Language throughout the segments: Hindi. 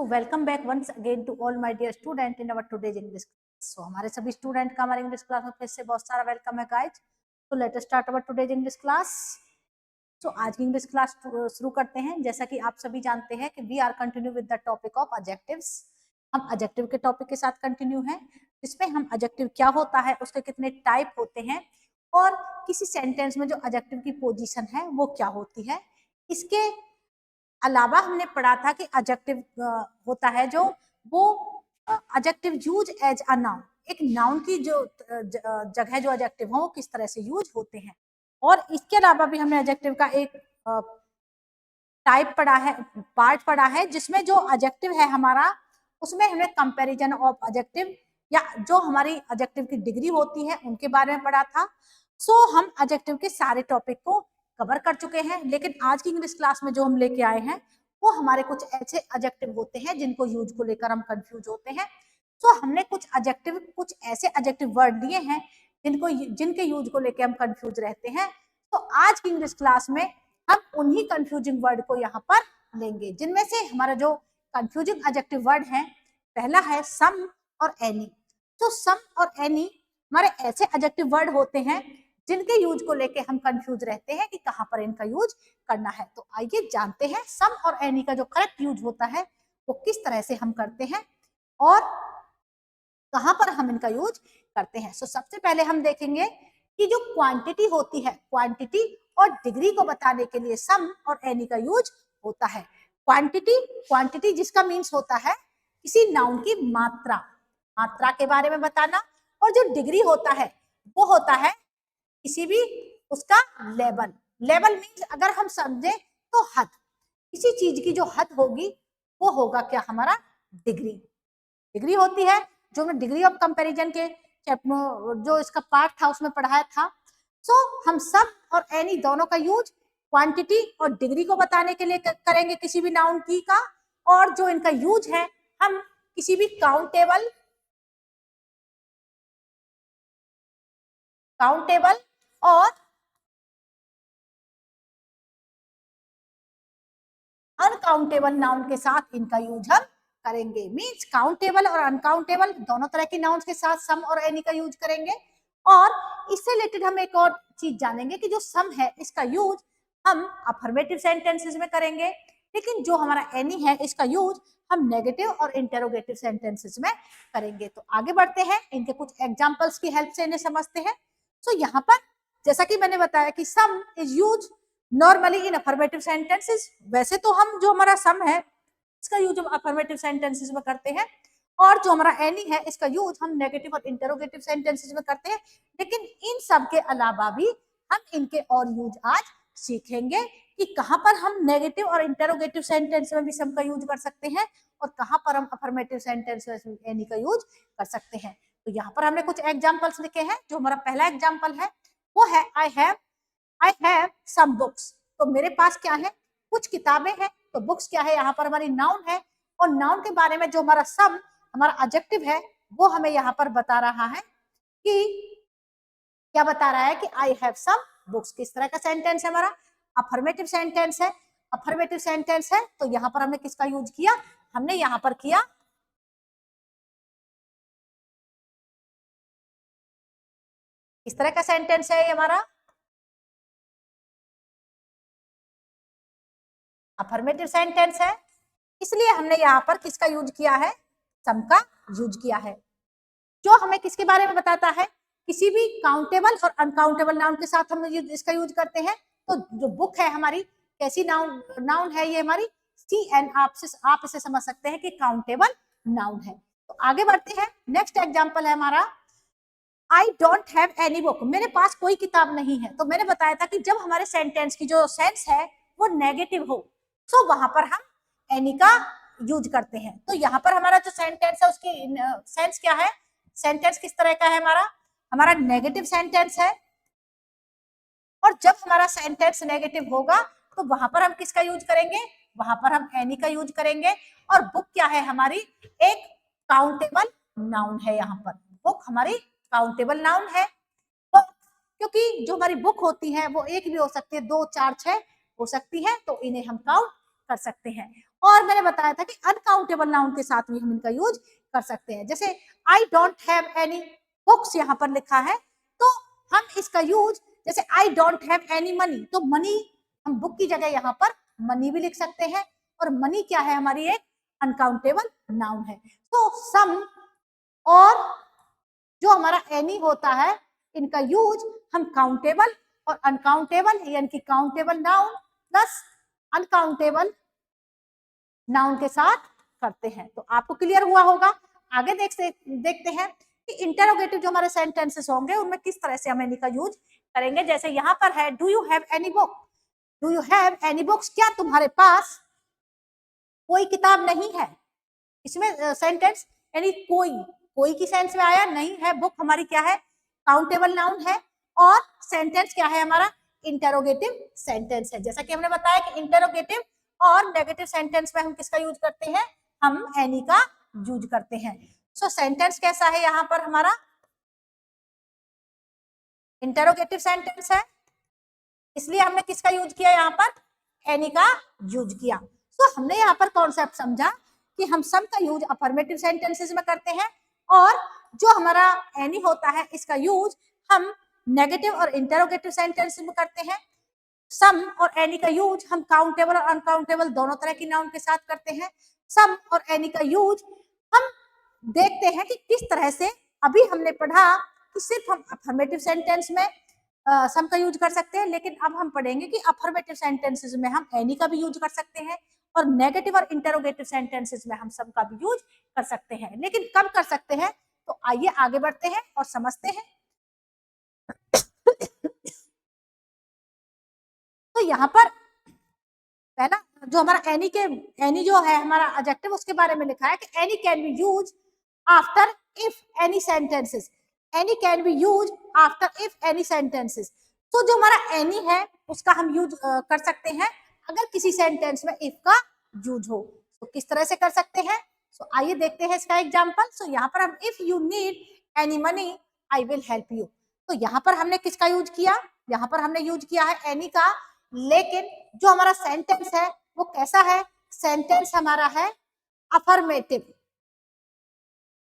So welcome back once again to all my dear student in our today's English class. So हमारे सभी स्टूडेंट का हमारे इंग्लिश क्लास में फिर से बहुत सारा वेलकम है गाइज. तो let us start our today's English class. तो आज की इंग्लिश क्लास शुरू करते हैं. जैसा कि आप सभी जानते हैं कि we are continue with the topic of adjectives. हम एडजेक्टिव के टॉपिक के साथ कंटिन्यू हैं, जिसमें हम एडजेक्टिव क्या होता है, उसके कितने टाइप होते हैं और किसी सेंटेंस में जो एडजेक्टिव की पोजीशन है वो क्या होती है. इसके अलावा हमने पढ़ा था कि एडजेक्टिव होता है जो वो adjective use as a noun, एक नाउन की जो जगह जो एडजेक्टिव हो वो किस तरह से यूज होते हैं. और इसके अलावा भी हमने एडजेक्टिव का एक टाइप पढ़ा है, पार्ट पढ़ा है, जिसमें जो एडजेक्टिव है हमारा, उसमें हमने कंपैरिजन ऑफ एडजेक्टिव या जो हमारी एडजेक्टिव की डिग्री होती है उनके बारे में पढ़ा था. सो हम एडजेक्टिव के सारे टॉपिक को कवर कर चुके हैं, लेकिन आज की इंग्लिश क्लास में जो हम लेके आए हैं वो हमारे कुछ ऐसे एडजेक्टिव होते हैं जिनको यूज को लेकर हम कंफ्यूज होते हैं. सो हमने कुछ एडजेक्टिव, कुछ ऐसे एडजेक्टिव वर्ड लिए हैं जिनके यूज को लेकर हम कंफ्यूज रहते हैं. तो आज की इंग्लिश क्लास में हम उन्हीं कंफ्यूजिंग वर्ड को यहाँ पर लेंगे, जिनमें से हमारा जो कंफ्यूजिंग एडजेक्टिव वर्ड है पहला है सम और एनी. तो सम और एनी हमारे ऐसे एडजेक्टिव वर्ड होते हैं जिनके यूज को लेके हम कंफ्यूज रहते हैं कि कहां पर इनका यूज करना है. तो आइए जानते हैं सम और एनी का जो करेक्ट यूज होता है वो किस तरह से हम करते हैं और कहां पर हम इनका यूज करते हैं. सो सबसे पहले हम देखेंगे कि जो क्वांटिटी होती है, क्वांटिटी और डिग्री को बताने के लिए सम और एनी का यूज होता है. क्वांटिटी जिसका मीन्स होता है किसी नाउन की मात्रा, मात्रा के बारे में बताना. और जो डिग्री होता है वो होता है किसी भी उसका लेवल. लेवल मीन्स अगर हम समझे तो हद, किसी चीज की जो हद होगी वो होगा क्या, हमारा डिग्री. डिग्री होती है जो हमने डिग्री ऑफ कंपैरिजन के जो इसका पार्ट था उसमें पढ़ाया था. सो हम सम और एनी दोनों का यूज क्वांटिटी और डिग्री को बताने के लिए करेंगे किसी भी नाउन की का. और जो इनका यूज है हम किसी भी काउंटेबल और अनकाउंटेबल नाउन के साथ इनका यूज हम करेंगे. मींस काउंटेबल और अनकाउंटेबल दोनों तरह के नाउन्स के साथ सम और एनी का यूज करेंगे. और इससे रिलेटेड हम एक और चीज जानेंगे कि जो सम है इसका यूज हम अफर्मेटिव सेंटेंसेस में करेंगे, लेकिन जो हमारा एनी है इसका यूज हम नेगेटिव और इंटेरोगेटिव सेंटेंसेस में करेंगे. तो आगे बढ़ते हैं, इनके कुछ एग्जांपल्स की हेल्प से इन्हें समझते हैं. सो यहाँ पर जैसा कि मैंने बताया कि सम is use normally in affirmative sentences. वैसे तो हम जो हमारा सम है इसका यूज हम अफर्मेटिव सेंटेंसेस में करते हैं, और जो हमारा एनी है इसका यूज हम नेगेटिव और इंटरोगेटिव सेंटेंसेस में करते हैं. लेकिन इन सब के अलावा भी हम इनके और यूज आज सीखेंगे कि कहां पर हम नेगेटिव और इंटरोगेटिव सेंटेंस में भी सम का यूज कर सकते हैं और कहां पर हम अफर्मेटिव सेंटेंस में एनी का यूज कर सकते हैं. तो यहाँ पर हमने कुछ एग्जाम्पल्स लिखे हैं. जो हमारा पहला एग्जाम्पल है वो है आई हैव सम बुक्स. तो मेरे पास क्या है, कुछ किताबें हैं. तो बुक्स क्या है, यहाँ पर हमारी नाउन है, और नाउन के बारे में जो हमारा सम, हमारा एडजेक्टिव है, वो हमें यहाँ पर बता रहा है कि क्या बता रहा है कि आई हैव सम बुक्स. किस तरह का सेंटेंस है हमारा, अफर्मेटिव सेंटेंस है. अफर्मेटिव सेंटेंस है तो यहाँ पर हमने किसका यूज किया, हमने यहाँ पर किया इस तरह का सेंटेंस है ये हमारा अफर्मेटिव सेंटेंस है, इसलिए हमने यहाँ पर किसका यूज किया है, सम का यूज किया है. जो हमें किसके बारे में बताता है, किसी भी काउंटेबल और अनकाउंटेबल नाउन के साथ हम इसका यूज करते हैं. तो जो बुक है हमारी कैसी नाउन नाउन है, ये हमारी सी एन, आप इसे समझ सकते हैं कि काउंटेबल नाउन है. तो आगे बढ़ते हैं. नेक्स्ट एग्जांपल है हमारा I don't have any book. मेरे पास कोई किताब नहीं है. तो मैंने बताया था कि जब हमारे सेंटेंस की जो सेंस है वो नेगेटिव हो तो वहां पर हम एनी का यूज करते हैं. तो यहाँ पर हमारा जो सेंटेंस है उसकी सेंस क्या है, सेंटेंस किस तरह का है, हमारा नेगेटिव सेंटेंस है. और जब हमारा सेंटेंस नेगेटिव होगा तो वहां पर हम किसका यूज करेंगे, वहां पर हम एनी का यूज करेंगे. और बुक क्या है हमारी, एक काउंटेबल नाउन है. यहाँ पर बुक हमारी काउंटेबल नाउन है. क्योंकि जो हमारी बुक होती है वो एक भी हो सकती है, 2, 4, 6 हो सकती है, तो इन्हें हम काउंट कर सकते हैं. और मैंने बताया था कि अनकाउंटेबल नाउन के साथ भी हम इनका यूज कर सकते हैं। जैसे I don't have any books यहाँ पर लिखा है, तो हम इसका यूज जैसे I don't have any money, तो मनी हम बुक की जगह यहाँ पर मनी भी लिख सकते हैं, और मनी क्या है, हमारी एक अनकाउंटेबल नाउन है। तो सम और जो हमारा एनी होता है, इनका यूज हम काउंटेबल और अनकाउंटेबल यानी कि countable noun plus uncountable noun के साथ करते हैं। तो आपको क्लियर हुआ होगा। आगे देखते हैं कि इंटरोगेटिव जो हमारे सेंटेंसेस होंगे उनमें किस तरह से हम एनी का यूज करेंगे। जैसे यहाँ पर है do you have any book, do you have any books, क्या तुम्हारे पास कोई किताब नहीं है। इसमें सेंटेंस यानी कोई की सेंस में आया, नहीं है। बुक हमारी क्या है, काउंटेबल नाउन है, और सेंटेंस क्या है हमारा, इंटरोगेटिव सेंटेंस है। जैसा कि हमने बताया कि इंटरोगेटिव और नेगेटिव सेंटेंस में हम किसका यूज करते हैं, हम एनी का यूज करते हैं। सो सेंटेंस कैसा है, यहाँ पर हमारा इंटरोगेटिव सेंटेंस है, इसलिए हमने किसका यूज किया, यहाँ पर एनी का यूज किया। सो हमने यहाँ पर कॉन्सेप्ट समझा कि हम सब का यूज अफर्मेटिव सेंटेंसेस में करते हैं, और जो हमारा एनी होता है इसका यूज हम नेगेटिव और इंटरोगेटिव सेंटेंसेस में करते हैं। सम और एनी का यूज हम काउंटेबल और अनकाउंटेबल दोनों तरह की नाउन के साथ करते हैं। सम और एनी का यूज हम देखते हैं कि किस तरह से, अभी हमने पढ़ा कि सिर्फ हम अफर्मेटिव सेंटेंस में सम का यूज कर सकते हैं, लेकिन अब हम पढ़ेंगे कि अफर्मेटिव सेंटेंसेस में हम एनी का भी यूज कर सकते हैं, और नेगेटिव और इंटरोगेटिव सेंटेंसेस में हम सम का भी यूज कर सकते हैं। लेकिन कब कर सकते हैं, तो आइए आगे बढ़ते हैं और समझते हैं। तो यहाँ पर पहला जो हमारा एनी जो है हमारा एडजेक्टिव, उसके बारे में लिखा है कि any can be use after if any sentences, any can be use after if any sentences. तो जो हमारा एनी है उसका हम यूज कर सकते हैं अगर किसी सेंटेंस में इफ का यूज हो। तो किस तरह से कर सकते हैं, सो आइए देखते हैं इसका एग्जांपल। सो यहाँ पर हम if you need any money I will help you, तो यहाँ पर हमने किसका यूज किया, यहाँ पर हमने यूज किया है एनी का, लेकिन जो हमारा सेंटेंस है वो कैसा है, सेंटेंस हमारा है अफर्मेटिव,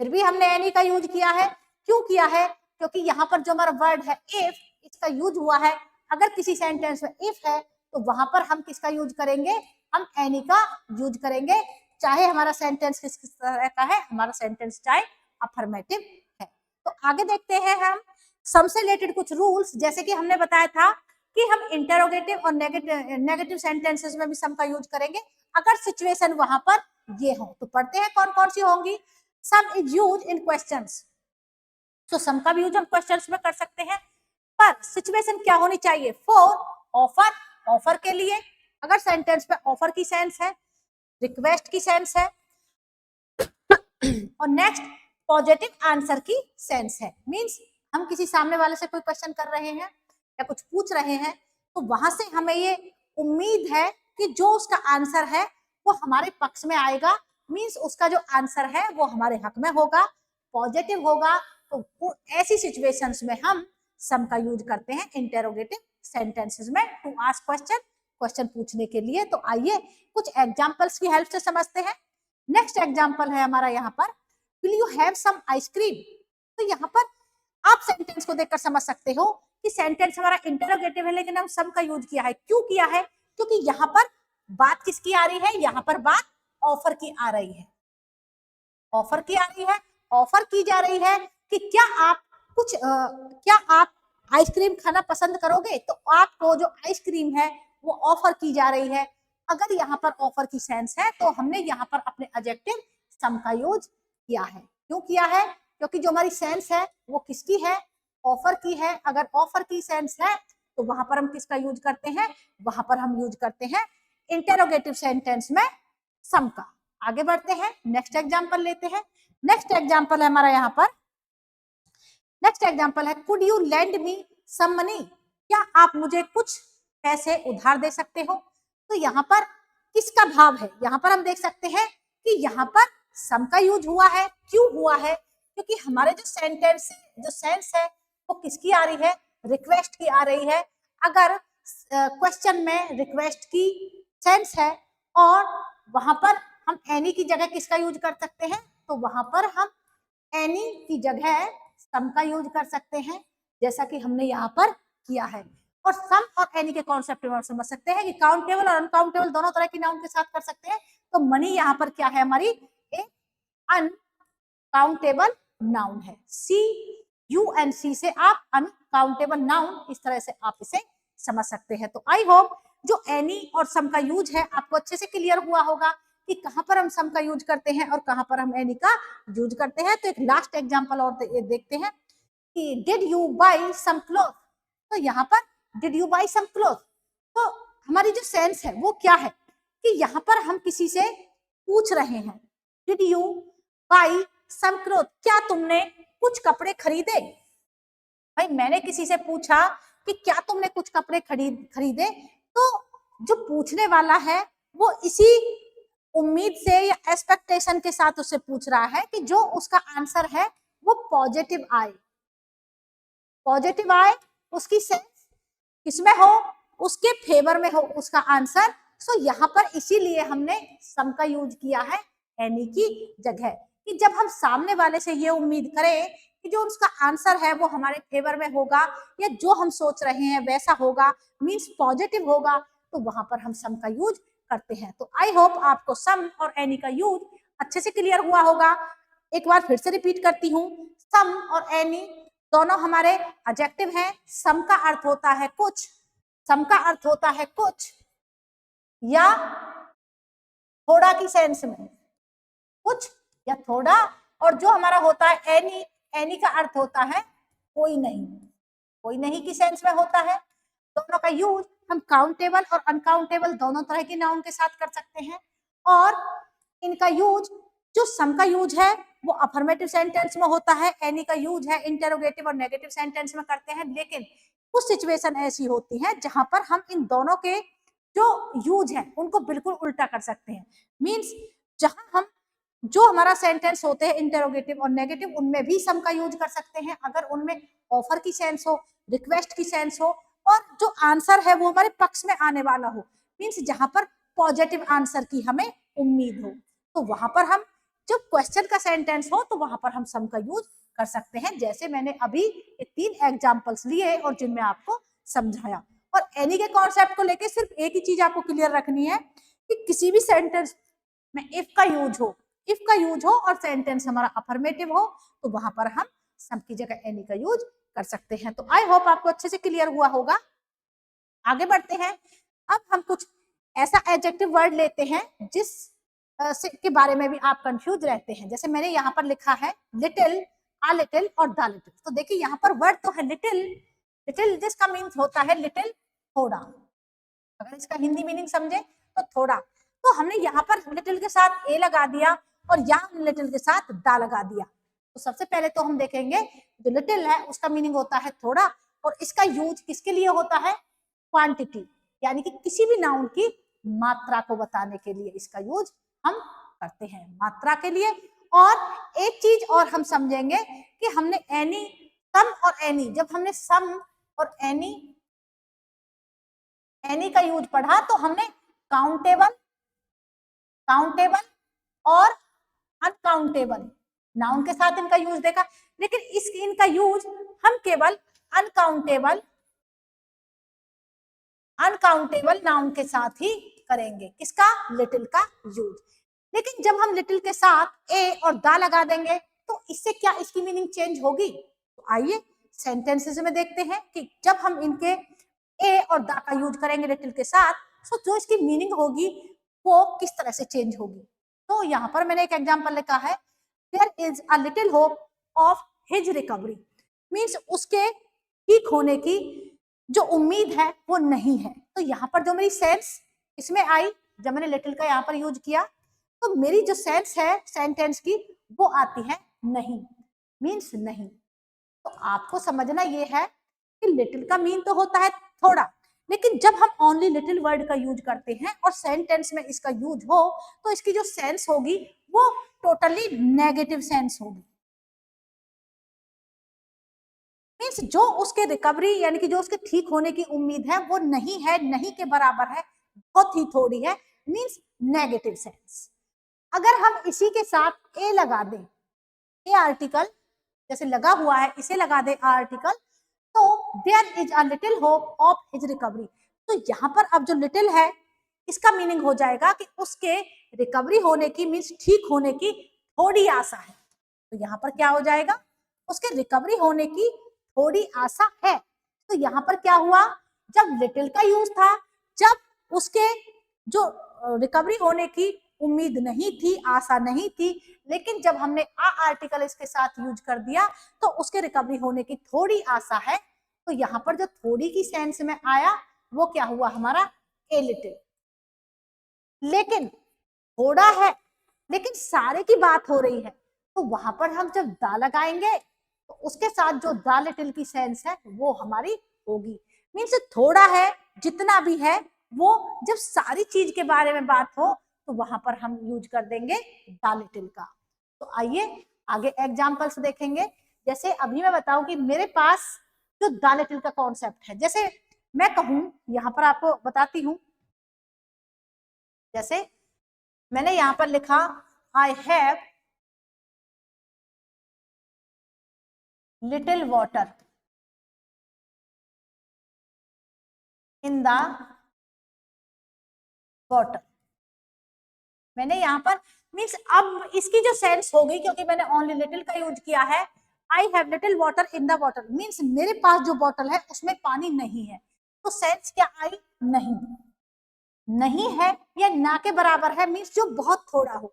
फिर भी हमने एनी का यूज किया है। क्यों किया है, क्योंकि यहाँ पर जो हमारा वर्ड है इफ, इसका यूज हुआ है अगर किसी सेंटेंस में इफ है, तो वहां पर हम किसका यूज करेंगे, हम एनी का यूज करेंगे, चाहे हमारा सेंटेंस किस तरह का है, हमारा सेंटेंस चाहे अफर्मेटिव है। तो आगे देखते हैं हम सम से रिलेटेड कुछ रूल्स। जैसे कि हमने बताया था कि हम इंटरोगेटिव और नेगेटिव सेंटेंसेस में भी सम का यूज करेंगे अगर सिचुएशन वहां पर ये हो। तो पढ़ते हैं कौन कौन सी होंगी। सम इज यूज इन क्वेश्चंस, तो सम का भी यूज हम क्वेश्चंस में कर सकते हैं, पर सिचुएशन क्या होनी चाहिए, फॉर ऑफर, ऑफर के लिए, अगर सेंटेंस में ऑफर की सेंस है, रिक्वेस्ट की सेंस है, और नेक्स्ट पॉजिटिव आंसर की सेंस है। मींस हम किसी सामने वाले से कोई क्वेश्चन कर रहे हैं या कुछ पूछ रहे हैं, तो वहां से हमें ये उम्मीद है कि जो उसका आंसर है वो हमारे पक्ष में आएगा, मींस उसका जो आंसर है वो हमारे हक में होगा, पॉजिटिव होगा। तो ऐसी सिचुएशंस में हम सम का यूज करते हैं इंटरोगेटिव सेंटेंसेस में, टू आस्क क्वेश्चन, क्वेश्चन पूछने के लिए। तो आइए कुछ एग्जांपल्स की हेल्प से समझते हैं। नेक्स्ट एग्जांपल है हमारा यहाँ पर, will you have some ice cream. तो यहाँ पर आप सेंटेंस को देखकर समझ सकते हो कि सेंटेंस हमारा इंटरोगेटिव है, लेकिन हम सम का यूज किया है। क्यों किया है, क्योंकि यहाँ पर बात किसकी आ रही है, यहाँ पर बात ऑफर की आ रही है, ऑफर की आ रही है, ऑफर की जा रही है कि क्या आप आइसक्रीम खाना पसंद करोगे। तो आपको जो आइसक्रीम है वो ऑफर की जा रही है। अगर यहाँ पर ऑफर की सेंस है तो हमने यहाँ पर अपने एडजेक्टिव सम का यूज किया है। क्यों किया है, क्योंकि जो हमारी सेंस है वो किसकी है, ऑफर की है। अगर ऑफर की सेंस है तो वहां पर हम किसका यूज करते हैं, वहां पर हम यूज करते हैं इंटरोगेटिव सेंटेंस में सम का। आगे बढ़ते हैं, नेक्स्ट एग्जांपल लेते हैं। नेक्स्ट एग्जांपल है हमारा यहाँ पर, नेक्स्ट एग्जांपल है could you lend me some money, क्या आप मुझे कुछ पैसे उधार दे सकते हो। तो यहाँ पर किसका भाव है, यहाँ पर हम देख सकते हैं कि यहाँ पर सम का यूज हुआ है। क्यों हुआ है, क्योंकि हमारे जो सेंस है वो किसकी आ रही है, रिक्वेस्ट की आ रही है। अगर क्वेश्चन में रिक्वेस्ट की सेंस है और वहां पर हम एनी की जगह किसका यूज कर सकते हैं, तो वहां पर हम एनी की जगह सम का यूज कर सकते हैं, जैसा कि हमने यहाँ पर किया है। और सम और एनी के कॉन्सेप्ट में समझ सकते हैं कि काउंटेबल और अनकाउंटेबल दोनों तरह की नाउन के साथ कर सकते हैं। तो मनी यहाँ पर क्या है, हमारी एक अनकाउंटेबल नाउन है। सी यू एन सी से आप अनकाउंटेबल नाउन, इस तरह से आप इसे समझ सकते हैं। तो आई होप जो एनी और सम का यूज है आपको अच्छे से क्लियर हुआ होगा कि कहां पर हम सम का यूज करते हैं और कहां पर हम एनी का यूज करते हैं। तो एक लास्ट एग्जांपल और देखते हैं कि did you buy some cloth. तो यहाँ पर did you buy some cloth, तो हमारी जो सेंस है वो क्या है कि यहाँ पर हम किसी से पूछ रहे हैं, did you buy some cloth, क्या तुमने कुछ कपड़े खरीदे। भाई मैंने किसी से पूछा कि क्या तुमने कुछ कपड़े खरीदे, तो जो पूछने वाला है वो इसी उम्मीद से या एक्सपेक्टेशन के साथ उससे पूछ रहा है कि जो उसका आंसर है वो पॉजिटिव आए। पॉजिटिव आए, उसकी सेंस किसमें हो, उसके फेवर में हो उसका आंसर। सो यहाँ पर इसीलिए हमने सम का यूज किया है एनी की जगह, कि जब हम सामने वाले से ये उम्मीद करें कि जो उसका आंसर है वो हमारे फेवर में होगा या जो हम सोच रहे हैं वैसा होगा, मींस पॉजिटिव होगा, तो वहां पर हम सम का यूज करते हैं। तो आई होप आपको सम और एनी का यूज अच्छे से क्लियर हुआ होगा। एक बार फिर से रिपीट करती हूँ, सम और एनी दोनों हमारे एडजेक्टिव हैं। सम का अर्थ होता है कुछ, सम का अर्थ होता है कुछ या थोड़ा की सेंस में, कुछ या थोड़ा। और जो हमारा होता है एनी, एनी का अर्थ होता है कोई नहीं, कोई नहीं की सेंस में होता है। दोनों का यूज हम काउंटेबल और अनकाउंटेबल दोनों तरह की नाउन के साथ कर सकते हैं। और इनका यूज, जो सम का यूज है वो अफर्मेटिव सेंटेंस में होता है, एनी का यूज है इंटरोगेटिव और नेगेटिव सेंटेंस में करते हैं। लेकिन कुछ सिचुएशन ऐसी होती है जहां पर हम इन दोनों के जो यूज है उनको बिल्कुल उल्टा कर सकते हैं। मींस जहां हम जो हमारा सेंटेंस होते हैं इंटरोगेटिव और नेगेटिव, उनमें भी सम का यूज कर सकते हैं अगर उनमें ऑफर की सेंस हो, रिक्वेस्ट की सेंस हो, और जो आंसर है वो हमारे पक्ष में आने वाला हो, मींस जहां पर पॉजिटिव आंसर की हमें उम्मीद हो, तो वहां पर हम जब क्वेश्चन का सेंटेंस हो तो वहां पर हम सम का यूज कर सकते हैं, जैसे मैंने अभी 3 एग्जांपल्स लिए और जिनमें आपको समझाया। और एनी के कॉन्सेप्ट को लेके सिर्फ एक ही चीज आपको क्लियर रखनी है कि किसी भी सेंटेंस में इफ का यूज हो, इफ का यूज हो और सेंटेंस हमारा अफर्मेटिव हो, तो वहां पर हम सम की जगह एनी का यूज कर सकते हैं। तो आई होप आपको अच्छे से क्लियर हुआ होगा। आगे बढ़ते हैं। अब हम कुछ ऐसा एडजेक्टिव वर्ड लेते हैं जिस के बारे में भी आप कंफ्यूज रहते हैं। जैसे मैंने यहाँ पर लिखा है लिटिल, आ लिटिल और द लिटिल। तो देखिए यहाँ पर वर्ड तो है लिटिल, लिटिल जिसका मीन्स होता है लिटिल, थोड़ा। अगर इसका हिंदी मीनिंग समझे तो थोड़ा। तो हमने यहाँ पर लिटिल के साथ ए लगा दिया और यहाँ लिटिल के साथ दा लगा दिया। तो सबसे पहले तो हम देखेंगे जो लिटिल है उसका मीनिंग होता है थोड़ा, और इसका यूज किसके लिए होता है, क्वांटिटी, यानी कि किसी भी नाउन की मात्रा को बताने के लिए इसका यूज हम करते हैं, मात्रा के लिए। और एक चीज और हम समझेंगे कि हमने एनी, सम और एनी, जब हमने सम और एनी का यूज पढ़ा तो हमने काउंटेबल, काउंटेबल और अनकाउंटेबल नाउन के साथ इनका यूज देखा। लेकिन इस इनका यूज हम केवल अनकाउंटेबल नाउन के साथ ही करेंगे। किसका, लिटिल का यूज। लेकिन जब हम लिटिल के साथ ए और दा लगा देंगे तो इससे क्या इसकी मीनिंग चेंज होगी। तो आइए सेंटेंसेस में देखते हैं कि जब हम इनके ए और दा का यूज करेंगे लिटिल के साथ, तो जो इसकी मीनिंग होगी वो किस तरह से चेंज होगी। तो यहाँ पर मैंने एक एग्जांपल लिखा है, there is a little hope of his recovery, means उसके ठीक होने की जो उम्मीद है वो नहीं है। तो यहाँ पर जो मेरी सेंस इसमें आई, जब मैंने लिटिल का यहाँ पर यूज किया, तो मेरी जो सेंस है सेंटेंस की वो आती है नहीं, मींस नहीं। तो आपको समझना ये है कि लिटिल का मीन तो होता है थोड़ा, लेकिन जब हम ओनली लिटिल वर्ड का यूज करते हैं और सेंटेंस में इसका यूज हो तो इसकी जो सेंस होगी वो टोटली नेगेटिव सेंस होगी। मीन्स जो उसके रिकवरी यानी कि जो उसके ठीक होने की उम्मीद है वो नहीं है, नहीं के बराबर है, बहुत ही थोड़ी है, मीन्स नेगेटिव सेंस। अगर हम इसी के साथ ए लगा दें, ए आर्टिकल जैसे लगा हुआ है, इसे लगा दें आर्टिकल, तो there is a little hope of his recovery. तो यहाँ पर अब जो लिटिल है इसका मीनिंग हो जाएगा कि उसके रिकवरी होने की, मीन्स ठीक होने की थोड़ी आशा है। तो यहाँ पर क्या हो जाएगा, उसके रिकवरी होने की थोड़ी आशा है। तो यहाँ पर क्या हुआ, जब लिटिल का यूज था, जब उसके जो रिकवरी होने की उम्मीद नहीं थी, आशा नहीं थी, लेकिन जब हमने आ आर्टिकल इसके साथ यूज कर दिया तो उसके रिकवरी होने की थोड़ी आशा है। तो यहाँ पर जो थोड़ी की सेंस में आया वो क्या हुआ हमारा, ए लिटिल। लेकिन थोड़ा है, लेकिन सारे की बात हो रही है, तो वहां पर हम जब दा लगाएंगे तो उसके साथ जो दा लिटिल की सेंस है वो हमारी होगी। मीन्स थोड़ा है, जितना भी है, वो जब सारी चीज के बारे में बात हो तो वहां पर हम यूज कर देंगे दा लिटिल का। तो आइए आगे एग्जाम्पल्स देखेंगे। जैसे अभी मैं बताऊं कि मेरे पास जो दा लिटिल का कॉन्सेप्ट है, जैसे मैं कहूं, यहां पर आपको बताती हूं, जैसे मैंने यहां पर लिखा I have little water in the bottle. मैंने यहाँ पर मीन्स अब इसकी जो सेंस होगी, क्योंकि मैंने ओनली लिटिल का यूज किया है, I have little water in the bottle, means मेरे पास जो बॉटल है उसमें पानी नहीं है। तो सेंस क्या आई, नहीं, नहीं है या ना के बराबर है, मीन्स जो बहुत थोड़ा हो।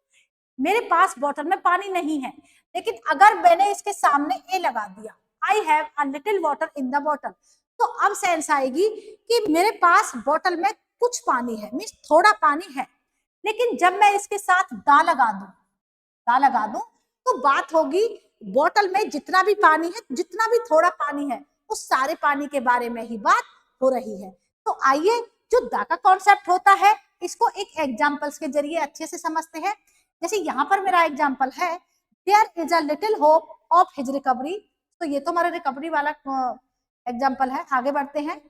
मेरे पास बॉटल में पानी नहीं है, लेकिन अगर मैंने इसके सामने ए लगा दिया, I have a little water in the bottle, तो अब सेंस आएगी कि मेरे पास बॉटल में कुछ पानी है, मीन्स थोड़ा पानी है। लेकिन जब मैं इसके साथ दा लगा दूं तो बात होगी बॉटल में जितना भी पानी है, जितना भी थोड़ा पानी है, उस सारे पानी के बारे में ही बात हो रही है। तो आइए जो दा का कॉन्सेप्ट होता है इसको एक एग्जाम्पल्स के जरिए अच्छे से समझते हैं। जैसे यहाँ पर मेरा एग्जाम्पल है, there is a little hope of his recovery. तो ये तो हमारा रिकवरी वाला एग्जाम्पल है। आगे बढ़ते हैं।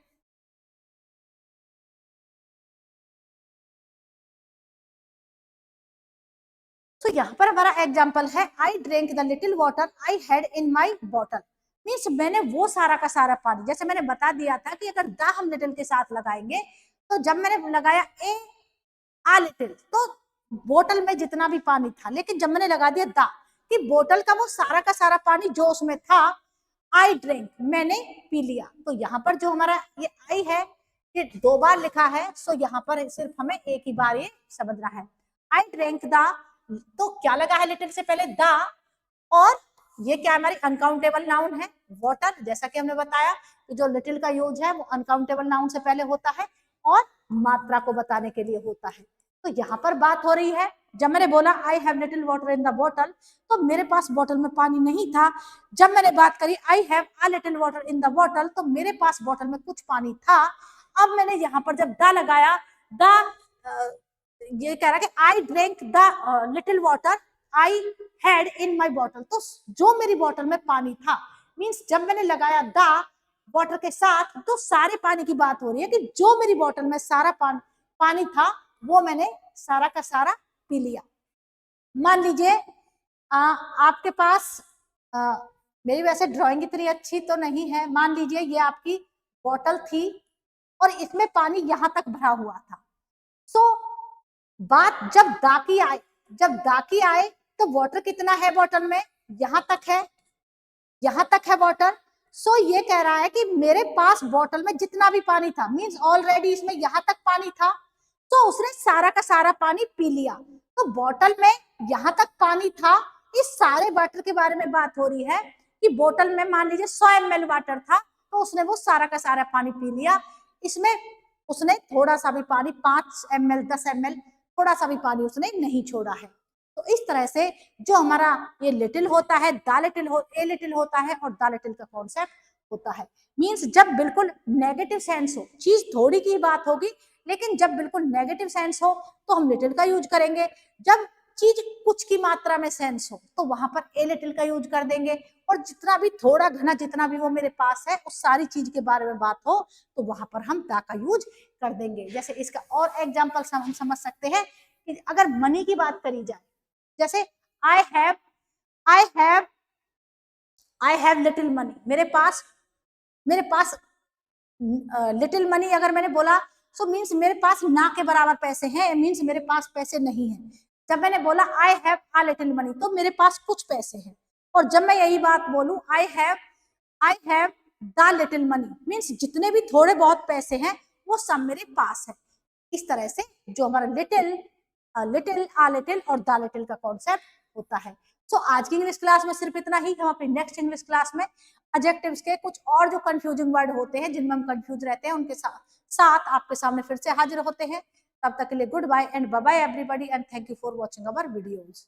तो यहाँ पर हमारा एग्जाम्पल है, I drink the little water I had in my bottle. Means मैंने वो सारा का सारा पानी, जैसे मैंने बता दिया था कि अगर द हम लिटिल के साथ लगाएंगे, तो जब मैंने लगाया ए आ लिटिल, तो बोतल में जितना भी पानी था, लेकिन जब मैंने लगा दिया दा, कि बोतल का वो सारा का सारा पानी जो उसमें था, आई ड्रिंक, मैंने पी लिया। तो यहाँ पर जो हमारा ये आई है, ये 2 बार लिखा है, सो यहाँ पर सिर्फ हमें एक ही बार ये समझना है। आई ड्रिंक द, तो क्या लगा है लिटिल से पहले द, और ये क्या हमारी अनकाउंटेबल नाउन है वाटर। जैसा कि हमने बताया कि जो लिटिल का यूज है वो अनकाउंटेबल नाउन से पहले होता है और मात्रा को बताने के लिए होता है। तो यहाँ पर बात हो रही है, जब मैंने बोला I have little water in the bottle, तो मेरे पास बॉटल में पानी नहीं था। जब मैंने बात करी I have a little water in the bottle, तो मेरे पास बॉटल में कुछ पानी था। अब मैंने यहाँ पर जब द लगाया, द ये कह रहा है कि I drink the little water I had in my bottle, तो जो मेरी बॉटल में पानी था, मीन्स जब मैंने लगाया द वाटर के साथ, तो सारे पानी की बात हो रही है कि जो मेरी बॉटल में सारा पानी था वो मैंने सारा का सारा पी लिया। मान लीजिए आपके पास मेरी वैसे ड्राइंग इतनी अच्छी तो नहीं है, मान लीजिए ये आपकी बॉटल थी और इसमें पानी यहां तक भरा हुआ था। सो बात जब दाकी आए, जब दाकी आए तो वाटर कितना है बॉटल में, यहां तक है, यहां तक है वाटर। सो ये कह रहा है कि मेरे पास बॉटल में जितना भी पानी था, मींस ऑलरेडी इसमें यहां तक पानी था, तो उसने सारा का सारा पानी पी लिया। तो बॉटल में यहां तक पानी था, इस सारे वाटर के बारे में बात हो रही है कि बोतल में मान लीजिए 100 ml वाटर था, तो उसने वो सारा का सारा पानी पी लिया। इसमें उसने थोड़ा सा भी पानी 5 ml 10 ml थोड़ा सा भी पानी उसने नहीं छोड़ा है। तो इस तरह से जो हमारा ये लिटिल होता है, दा लिटिल ए लिटिल होता है और दा लिटिल का कॉन्सेप्ट होता है। मींस जब बिल्कुल नेगेटिव सेंस हो, चीज थोड़ी की बात होगी, लेकिन जब बिल्कुल नेगेटिव सेंस हो तो हम लिटिल का यूज करेंगे। जब चीज कुछ की मात्रा में सेंस हो तो वहां पर ए लिटिल का यूज कर देंगे, और जितना भी थोड़ा घना जितना भी वो मेरे पास है उस सारी चीज के बारे में बात हो तो वहां पर हम दा का यूज कर देंगे। जैसे इसका और एग्जांपल हम समझ सकते हैं कि अगर मनी की बात करी जाए, जैसे I have I have I have little money, मेरे पास लिटिल मनी अगर मैंने बोला सो मीन्स मेरे पास ना के बराबर पैसे हैं, मीन्स मेरे पास पैसे नहीं है। जब मैंने बोला I have a little money तो मेरे पास कुछ पैसे हैं, और जब मैं यही बात बोलूं I have the little money means जितने भी थोड़े बहुत पैसे हैं वो सब मेरे पास है। इस तरह से जो हमारा लिटिल लिटिल आ लिटिल और द लिटिल का कॉन्सेप्ट होता है। तो आज की इंग्लिश क्लास में सिर्फ इतना ही। हम अपनी नेक्स्ट इंग्लिश क्लास में एडजेक्टिव्स के कुछ और जो कंफ्यूजिंग वर्ड होते हैं जिनमें हम कंफ्यूज रहते हैं उनके साथ आपके सामने फिर से हाजिर होते हैं। तब तक के लिए goodbye and bye bye everybody and thank you for watching our videos.